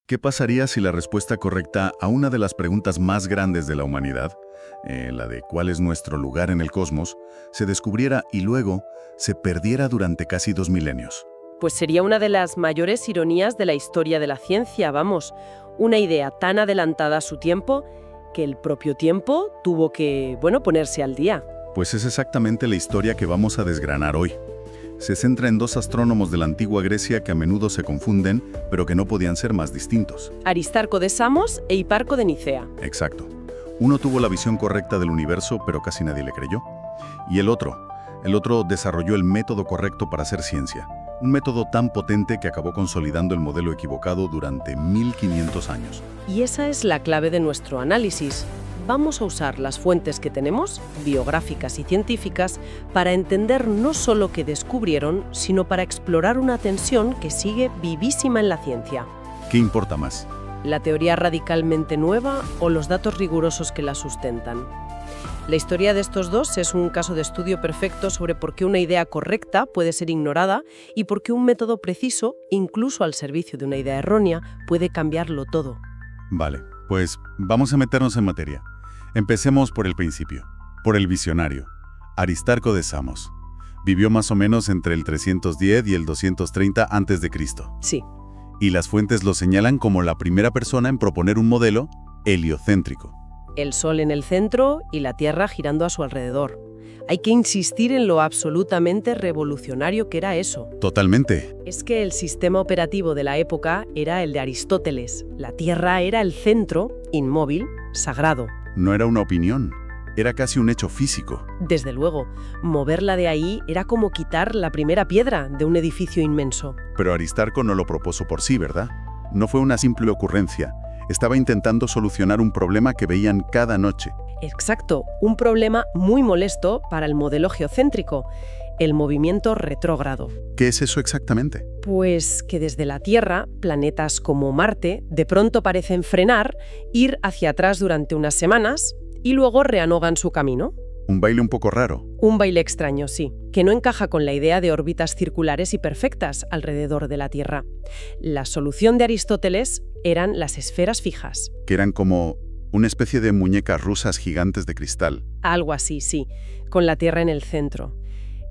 ¿Qué pasaría si la respuesta correcta a una de las preguntas más grandes de la humanidad, la de cuál es nuestro lugar en el cosmos, se descubriera y luego se perdiera durante casi 2 milenios? Pues sería una de las mayores ironías de la historia de la ciencia, vamos. Una idea tan adelantada a su tiempo que el propio tiempo tuvo que, ponerse al día. Pues es exactamente la historia que vamos a desgranar hoy. Se centra en 2 astrónomos de la antigua Grecia que a menudo se confunden, pero que no podían ser más distintos. Aristarco de Samos e Hiparco de Nicea. Exacto. Uno tuvo la visión correcta del universo, pero casi nadie le creyó. Y el otro desarrolló el método correcto para hacer ciencia. Un método tan potente que acabó consolidando el modelo equivocado durante 1500 años. Y esa es la clave de nuestro análisis. Vamos a usar las fuentes que tenemos, biográficas y científicas, para entender no solo qué descubrieron, sino para explorar una tensión que sigue vivísima en la ciencia. ¿Qué importa más? ¿La teoría radicalmente nueva o los datos rigurosos que la sustentan? La historia de estos dos es un caso de estudio perfecto sobre por qué una idea correcta puede ser ignorada y por qué un método preciso, incluso al servicio de una idea errónea, puede cambiarlo todo. Vale, pues vamos a meternos en materia. Empecemos por el principio, por el visionario, Aristarco de Samos. Vivió más o menos entre el 310 y el 230 a.C. Sí. Y las fuentes lo señalan como la primera persona en proponer un modelo heliocéntrico. El Sol en el centro y la Tierra girando a su alrededor. Hay que insistir en lo absolutamente revolucionario que era eso. Totalmente. Es que el sistema operativo de la época era el de Aristóteles. La Tierra era el centro, inmóvil, sagrado. No era una opinión, era casi un hecho físico. Desde luego, moverla de ahí era como quitar la primera piedra de un edificio inmenso. Pero Aristarco no lo propuso por sí, ¿verdad? No fue una simple ocurrencia. Estaba intentando solucionar un problema que veían cada noche. Exacto, un problema muy molesto para el modelo geocéntrico, el movimiento retrógrado. ¿Qué es eso exactamente? Pues que desde la Tierra, planetas como Marte de pronto parecen frenar, ir hacia atrás durante unas semanas y luego reanudan su camino. Un baile un poco raro. Un baile extraño, sí, que no encaja con la idea de órbitas circulares y perfectas alrededor de la Tierra. La solución de Aristóteles eran las esferas fijas. Que eran como una especie de muñecas rusas gigantes de cristal. Algo así, sí, con la Tierra en el centro.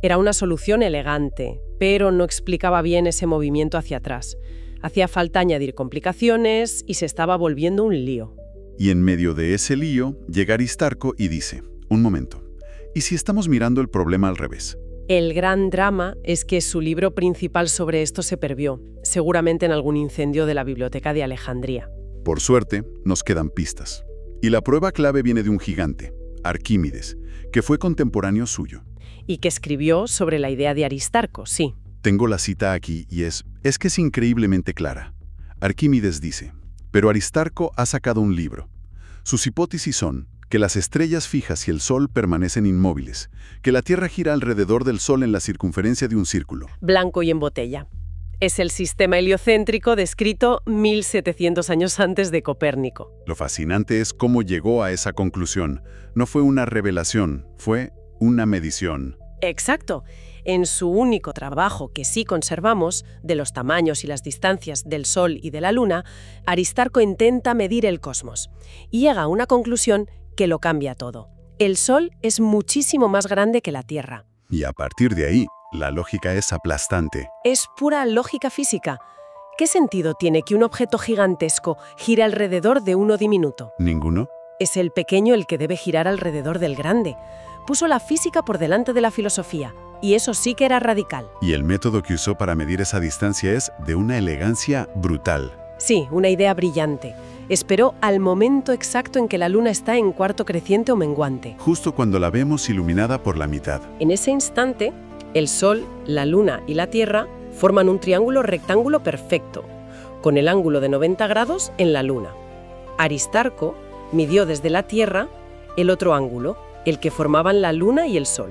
Era una solución elegante, pero no explicaba bien ese movimiento hacia atrás. Hacía falta añadir complicaciones y se estaba volviendo un lío. Y en medio de ese lío llega Aristarco y dice, un momento, ¿y si estamos mirando el problema al revés? El gran drama es que su libro principal sobre esto se perdió, seguramente en algún incendio de la biblioteca de Alejandría. Por suerte, nos quedan pistas. Y la prueba clave viene de un gigante, Arquímedes, que fue contemporáneo suyo. Y que escribió sobre la idea de Aristarco, sí. Tengo la cita aquí y es que es increíblemente clara. Arquímedes dice, pero Aristarco ha sacado un libro. Sus hipótesis son que las estrellas fijas y el Sol permanecen inmóviles, que la Tierra gira alrededor del Sol en la circunferencia de un círculo. Blanco y en botella. Es el sistema heliocéntrico descrito 1700 años antes de Copérnico. Lo fascinante es cómo llegó a esa conclusión. No fue una revelación, fue una medición. Exacto. En su único trabajo que sí conservamos, de los tamaños y las distancias del Sol y de la Luna, Aristarco intenta medir el cosmos y llega a una conclusión que lo cambia todo. El Sol es muchísimo más grande que la Tierra. Y a partir de ahí, la lógica es aplastante. Es pura lógica física. ¿Qué sentido tiene que un objeto gigantesco gire alrededor de uno diminuto? ¿Ninguno? Es el pequeño el que debe girar alrededor del grande. Puso la física por delante de la filosofía, y eso sí que era radical. Y el método que usó para medir esa distancia es de una elegancia brutal. Sí, una idea brillante. Esperó al momento exacto en que la Luna está en cuarto creciente o menguante. Justo cuando la vemos iluminada por la mitad. En ese instante, el Sol, la Luna y la Tierra forman un triángulo rectángulo perfecto, con el ángulo de 90 grados en la Luna. Aristarco midió desde la Tierra el otro ángulo, el que formaban la Luna y el Sol.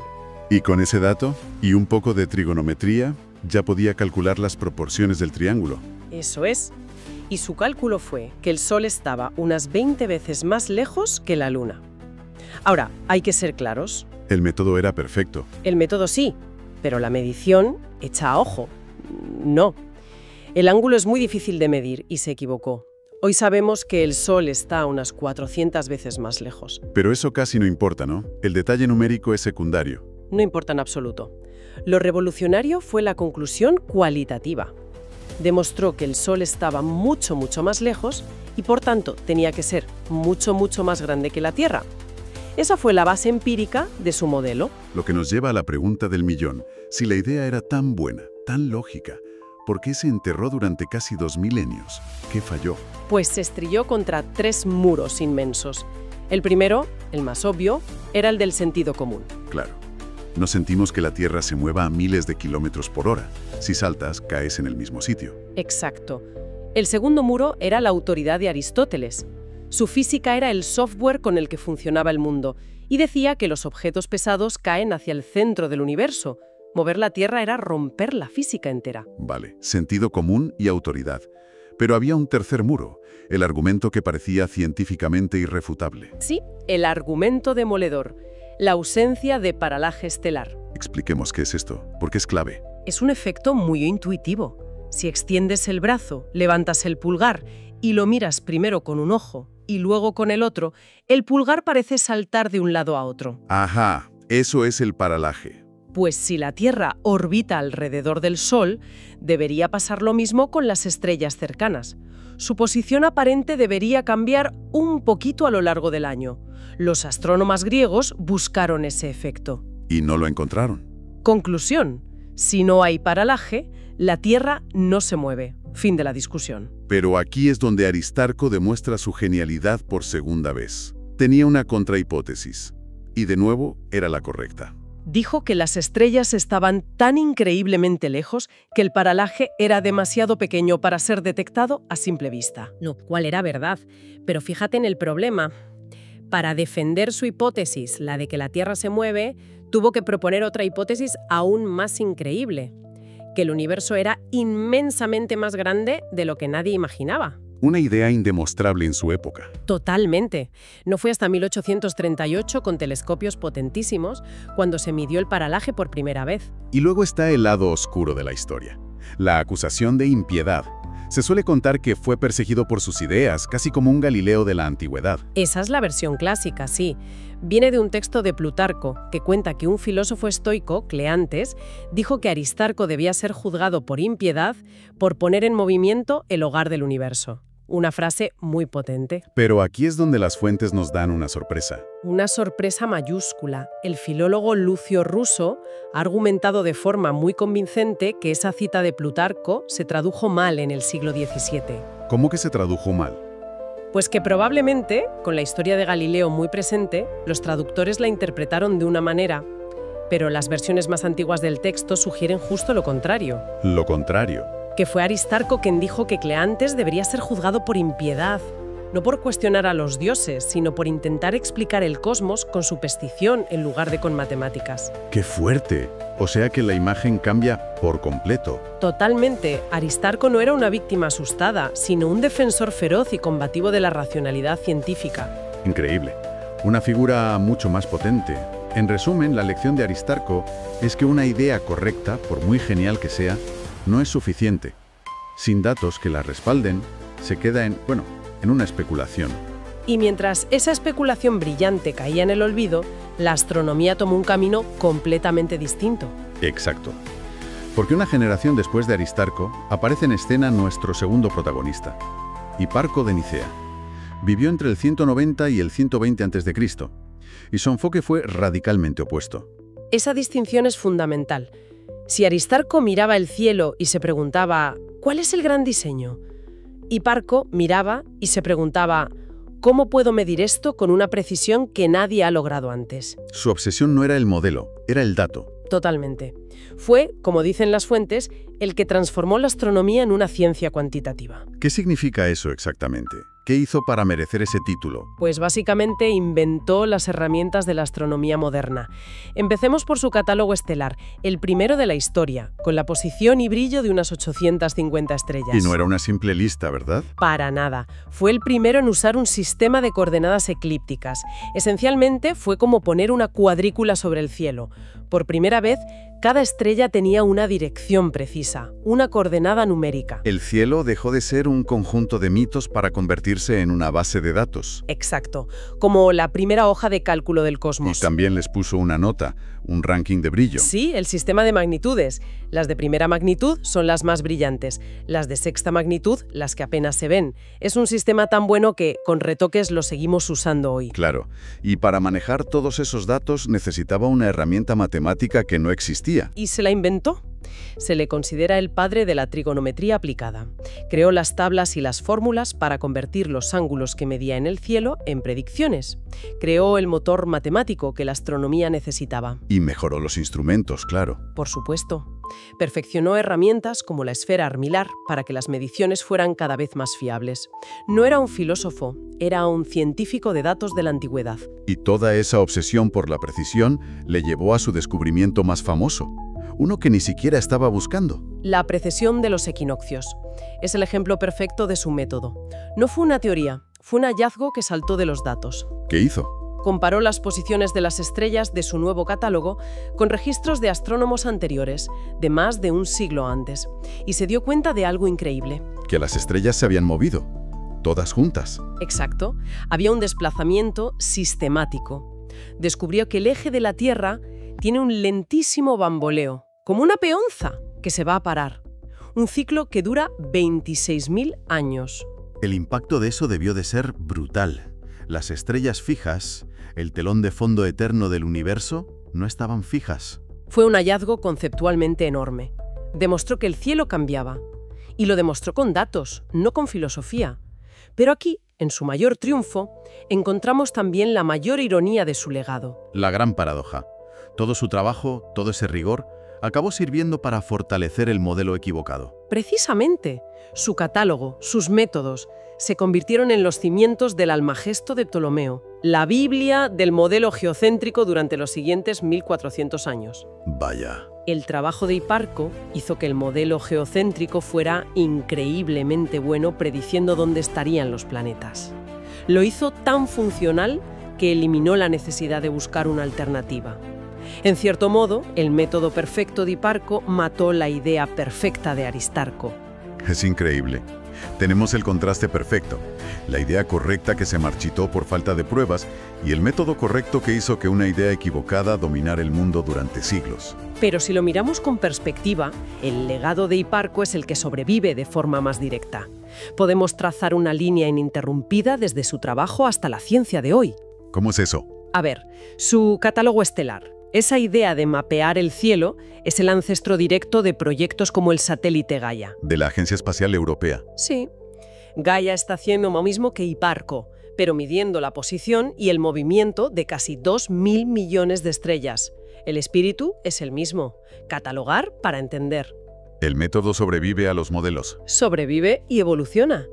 Y con ese dato, y un poco de trigonometría, ya podía calcular las proporciones del triángulo. Eso es. Y su cálculo fue que el Sol estaba unas 20 veces más lejos que la Luna. Ahora, hay que ser claros. El método era perfecto. El método sí, pero la medición, hecha a ojo, no. El ángulo es muy difícil de medir y se equivocó. Hoy sabemos que el Sol está unas 400 veces más lejos. Pero eso casi no importa, ¿no? El detalle numérico es secundario. No importa en absoluto. Lo revolucionario fue la conclusión cualitativa. Demostró que el Sol estaba mucho, mucho más lejos y, por tanto, tenía que ser mucho, mucho más grande que la Tierra. Esa fue la base empírica de su modelo. Lo que nos lleva a la pregunta del millón. Si la idea era tan buena, tan lógica, ¿por qué se enterró durante casi 2 milenios? ¿Qué falló? Pues se estrelló contra 3 muros inmensos. El primero, el más obvio, era el del sentido común. Claro. No sentimos que la Tierra se mueva a miles de kilómetros por hora. Si saltas, caes en el mismo sitio. Exacto. El segundo muro era la autoridad de Aristóteles. Su física era el software con el que funcionaba el mundo y decía que los objetos pesados caen hacia el centro del universo. Mover la Tierra era romper la física entera. Vale, sentido común y autoridad. Pero había un tercer muro, el argumento que parecía científicamente irrefutable. Sí, el argumento demoledor. La ausencia de paralaje estelar. Expliquemos qué es esto, porque es clave. Es un efecto muy intuitivo. Si extiendes el brazo, levantas el pulgar y lo miras primero con un ojo y luego con el otro, el pulgar parece saltar de un lado a otro. Ajá, eso es el paralaje. Pues si la Tierra orbita alrededor del Sol, debería pasar lo mismo con las estrellas cercanas. Su posición aparente debería cambiar un poquito a lo largo del año. Los astrónomos griegos buscaron ese efecto. Y no lo encontraron. Conclusión: si no hay paralaje, la Tierra no se mueve. Fin de la discusión. Pero aquí es donde Aristarco demuestra su genialidad por segunda vez. Tenía una contrahipótesis. Y de nuevo, era la correcta. Dijo que las estrellas estaban tan increíblemente lejos que el paralaje era demasiado pequeño para ser detectado a simple vista. Lo cual era verdad, pero fíjate en el problema. Para defender su hipótesis, la de que la Tierra se mueve, tuvo que proponer otra hipótesis aún más increíble, que el universo era inmensamente más grande de lo que nadie imaginaba. Una idea indemostrable en su época. Totalmente. No fue hasta 1838, con telescopios potentísimos, cuando se midió el paralaje por primera vez. Y luego está el lado oscuro de la historia. La acusación de impiedad. Se suele contar que fue perseguido por sus ideas, casi como un Galileo de la antigüedad. Esa es la versión clásica, sí. Viene de un texto de Plutarco, que cuenta que un filósofo estoico, Cleantes, dijo que Aristarco debía ser juzgado por impiedad por poner en movimiento el hogar del universo. Una frase muy potente. Pero aquí es donde las fuentes nos dan una sorpresa. Una sorpresa mayúscula. El filólogo Lucio Ruso ha argumentado de forma muy convincente que esa cita de Plutarco se tradujo mal en el siglo XVII. ¿Cómo que se tradujo mal? Pues que probablemente, con la historia de Galileo muy presente, los traductores la interpretaron de una manera, pero las versiones más antiguas del texto sugieren justo lo contrario. Lo contrario. Que fue Aristarco quien dijo que Cleantes debería ser juzgado por impiedad, no por cuestionar a los dioses, sino por intentar explicar el cosmos con superstición en lugar de con matemáticas. ¡Qué fuerte! O sea que la imagen cambia por completo. Totalmente. Aristarco no era una víctima asustada, sino un defensor feroz y combativo de la racionalidad científica. Increíble. Una figura mucho más potente. En resumen, la lección de Aristarco es que una idea correcta, por muy genial que sea, no es suficiente. Sin datos que la respalden, se queda en una especulación. Y mientras esa especulación brillante caía en el olvido, la astronomía tomó un camino completamente distinto. Exacto. Porque una generación después de Aristarco aparece en escena nuestro segundo protagonista, Hiparco de Nicea. Vivió entre el 190 y el 120 a.C., y su enfoque fue radicalmente opuesto. Esa distinción es fundamental. Si Aristarco miraba el cielo y se preguntaba ¿cuál es el gran diseño?, Hiparco miraba y se preguntaba ¿cómo puedo medir esto con una precisión que nadie ha logrado antes? Su obsesión no era el modelo, era el dato. Totalmente. Fue, como dicen las fuentes, el que transformó la astronomía en una ciencia cuantitativa. ¿Qué significa eso exactamente? ¿Qué hizo para merecer ese título? Pues básicamente inventó las herramientas de la astronomía moderna. Empecemos por su catálogo estelar, el primero de la historia, con la posición y brillo de unas 850 estrellas. Y no era una simple lista, ¿verdad? Para nada. Fue el primero en usar un sistema de coordenadas eclípticas. Esencialmente fue como poner una cuadrícula sobre el cielo. Por primera vez, Cada estrella tenía una dirección precisa, una coordenada numérica. El cielo dejó de ser un conjunto de mitos para convertirse en una base de datos. Exacto, como la primera hoja de cálculo del Y cosmos. también les puso una nota, un ranking de brillo. Sí, el sistema de magnitudes. Las de primera magnitud son las más brillantes, las de sexta magnitud las que apenas se ven. Es un sistema tan bueno que, con retoques, lo seguimos usando hoy. Claro, y para manejar todos esos datos necesitaba una herramienta matemática que no existía. ¿Y se la inventó? Se le considera el padre de la trigonometría aplicada. Creó las tablas y las fórmulas para convertir los ángulos que medía en el cielo en predicciones. Creó el motor matemático que la astronomía necesitaba. Y mejoró los instrumentos, claro. Por supuesto. Perfeccionó herramientas como la esfera armilar para que las mediciones fueran cada vez más fiables. No era un filósofo, era un científico de datos de la antigüedad. Y toda esa obsesión por la precisión le llevó a su descubrimiento más famoso, uno que ni siquiera estaba buscando. La precesión de los equinoccios. Es el ejemplo perfecto de su método. No fue una teoría, fue un hallazgo que saltó de los datos. ¿Qué hizo? Comparó las posiciones de las estrellas de su nuevo catálogo con registros de astrónomos anteriores, de más de un siglo antes, y se dio cuenta de algo increíble. Que las estrellas se habían movido, todas juntas. Exacto, había un desplazamiento sistemático. Descubrió que el eje de la Tierra tiene un lentísimo bamboleo, como una peonza que se va a parar. Un ciclo que dura 26.000 años. El impacto de eso debió de ser brutal. Las estrellas fijas, el telón de fondo eterno del universo, no estaban fijas. Fue un hallazgo conceptualmente enorme. Demostró que el cielo cambiaba. Y lo demostró con datos, no con filosofía. Pero aquí, en su mayor triunfo, encontramos también la mayor ironía de su legado. La gran paradoja. Todo su trabajo, todo ese rigor, acabó sirviendo para fortalecer el modelo equivocado. Precisamente, su catálogo, sus métodos, se convirtieron en los cimientos del Almagesto de Ptolomeo, la Biblia del modelo geocéntrico durante los siguientes 1400 años. Vaya. El trabajo de Hiparco hizo que el modelo geocéntrico fuera increíblemente bueno prediciendo dónde estarían los planetas. Lo hizo tan funcional que eliminó la necesidad de buscar una alternativa. En cierto modo, el método perfecto de Hiparco mató la idea perfecta de Aristarco. Es increíble. Tenemos el contraste perfecto, la idea correcta que se marchitó por falta de pruebas y el método correcto que hizo que una idea equivocada dominara el mundo durante siglos. Pero si lo miramos con perspectiva, el legado de Hiparco es el que sobrevive de forma más directa. Podemos trazar una línea ininterrumpida desde su trabajo hasta la ciencia de hoy. ¿Cómo es eso? A ver, su catálogo estelar. Esa idea de mapear el cielo es el ancestro directo de proyectos como el satélite Gaia. De la Agencia Espacial Europea. Sí. Gaia está haciendo lo mismo que Hiparco, pero midiendo la posición y el movimiento de casi 2.000 millones de estrellas. El espíritu es el mismo: catalogar para entender. El método sobrevive a los modelos. Sobrevive y evoluciona.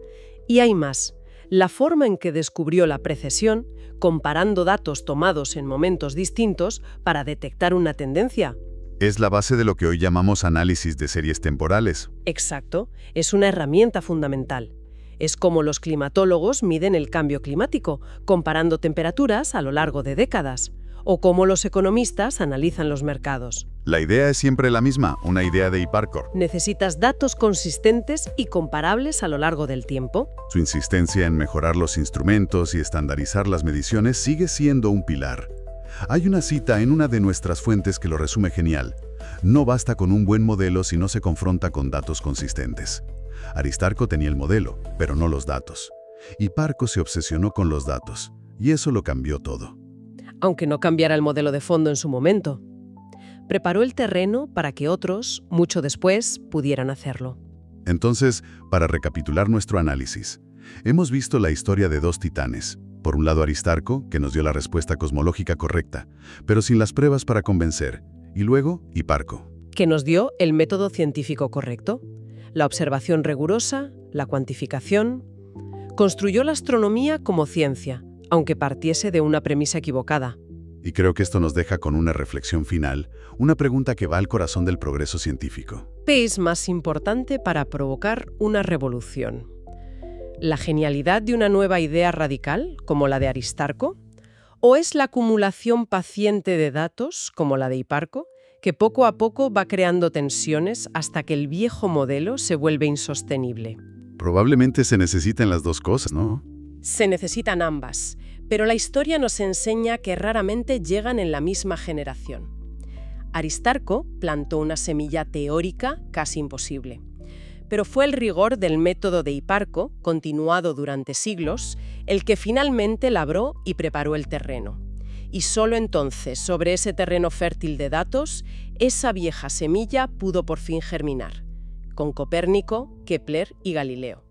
Y hay más. La forma en que descubrió la precesión, comparando datos tomados en momentos distintos para detectar una tendencia. Es la base de lo que hoy llamamos análisis de series temporales. Exacto, es una herramienta fundamental. Es como los climatólogos miden el cambio climático, comparando temperaturas a lo largo de décadas, o como los economistas analizan los mercados. La idea es siempre la misma, una idea de Hiparco. Necesitas datos consistentes y comparables a lo largo del tiempo. Su insistencia en mejorar los instrumentos y estandarizar las mediciones sigue siendo un pilar. Hay una cita en una de nuestras fuentes que lo resume genial. No basta con un buen modelo si no se confronta con datos consistentes. Aristarco tenía el modelo, pero no los datos. Hiparco se obsesionó con los datos, y eso lo cambió todo. Aunque no cambiara el modelo de fondo en su momento. Preparó el terreno para que otros, mucho después, pudieran hacerlo. Entonces, para recapitular nuestro análisis, hemos visto la historia de dos titanes. Por un lado Aristarco, que nos dio la respuesta cosmológica correcta, pero sin las pruebas para convencer. Y luego, Hiparco. Que nos dio el método científico correcto, la observación rigurosa, la cuantificación. Construyó la astronomía como ciencia, aunque partiese de una premisa equivocada. Y creo que esto nos deja con una reflexión final, una pregunta que va al corazón del progreso científico. ¿Qué es más importante para provocar una revolución? ¿La genialidad de una nueva idea radical, como la de Aristarco? ¿O es la acumulación paciente de datos, como la de Hiparco, que poco a poco va creando tensiones hasta que el viejo modelo se vuelve insostenible. Probablemente se necesitan las dos cosas, ¿no? Se necesitan ambas, pero la historia nos enseña que raramente llegan en la misma generación. Aristarco plantó una semilla teórica casi imposible. Pero fue el rigor del método de Hiparco, continuado durante siglos, el que finalmente labró y preparó el terreno. Y solo entonces, sobre ese terreno fértil de datos, esa vieja semilla pudo por fin germinar, con Copérnico, Kepler y Galileo.